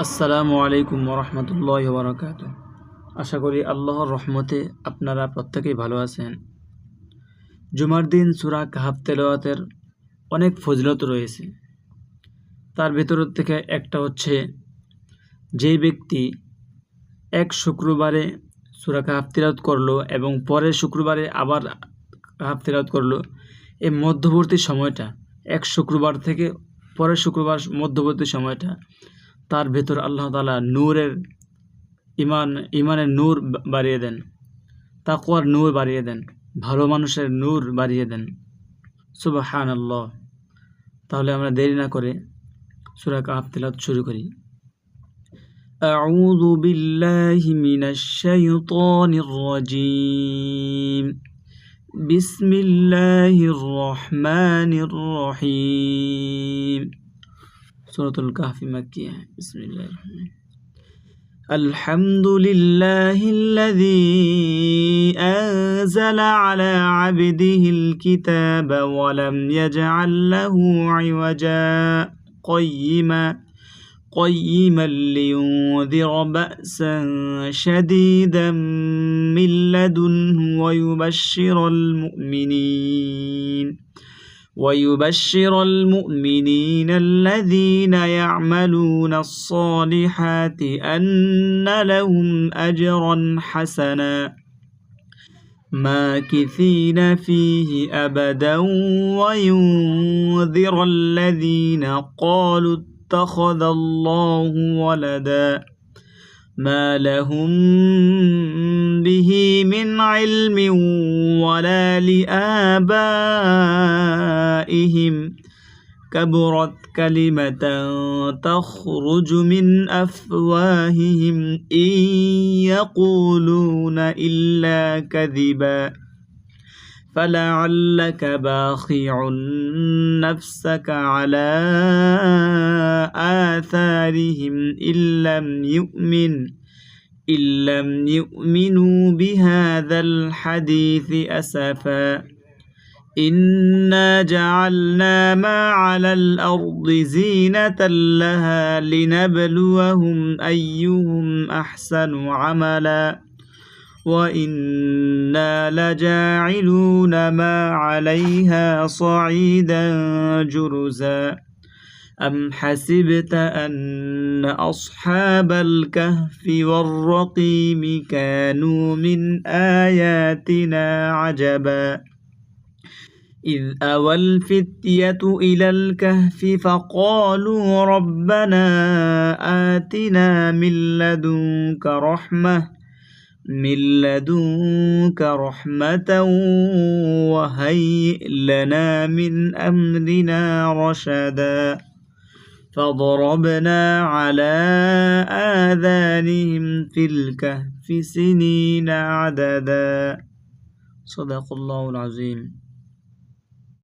আসসালামু আলাইকুম ওরহমতুল্লাহি ওয়াবারাকাতুহু। আশা করি আল্লাহর রহমতে আপনারা প্রত্যেকেই ভালো আছেন। জুমার দিন সূরা কাহফ তেলাওয়াতের অনেক ফজিলত রয়েছে। তার ভেতর থেকে একটা হচ্ছে, যেই ব্যক্তি এক শুক্রবারে সূরা কাহফ তিলাওয়াত করলো এবং পরের শুক্রবারে আবার কাহফ তিলাওয়াত করলো, এই মধ্যবর্তী সময়টা, এক শুক্রবার থেকে পরের শুক্রবার মধ্যবর্তী সময়টা, তার ভেতর আল্লাহ তাআলা নূরের ইমানের নূর বাড়িয়ে দেন, তাকওয়ার নূর বাড়িয়ে দেন, ভালো মানুষের নূর বাড়িয়ে দেন। সুবহানাল্লাহ। তাহলে আমরা দেরি না করে সূরা কাহফ তিলাওয়াত শুরু করি। আউযু বিল্লাহি মিনাশ শাইতানির রাজীম। বিসমিল্লাহির রহমানির রহিম। সূরাতুল কাহফ মাক্কিয়া। বিসমিল্লাহির রহমানির রহিম। الحمد لله الذي أنزل على عبده الكتاب ولم يجعل له عوجا قيما لينذر بأسا شديدا من لدنه ويبشر المؤمنين الذين يعملون الصالحات أن لهم أجرا حسنا ماكثين فيه أبدا وينذر الذين قالوا اتخذ الله ولدا ما لهم به من علم ولا لآبائهم كبرت كلمة تخرج من أفواههم إن يقولون إلا كذبا فلعلك باخع نفسك على آثارهم إن لم يؤمنوا بهذا الحديث أسفا إنا جعلنا ما على الأرض زينة لها لنبلوهم أيهم أحسن عملا وإنا لجاعلون ما عليها صعيدا جرزا أم حسبت أن أصحاب الكهف والرقيم كانوا من آياتنا عجبا إذ أوى الفتية إلى الكهف فقالوا ربنا آتنا من لدنك رحمة وهيئ لنا من أمرنا رشدا فضربنا على آذانهم في الكهف سنين عددا صدق الله العظيم।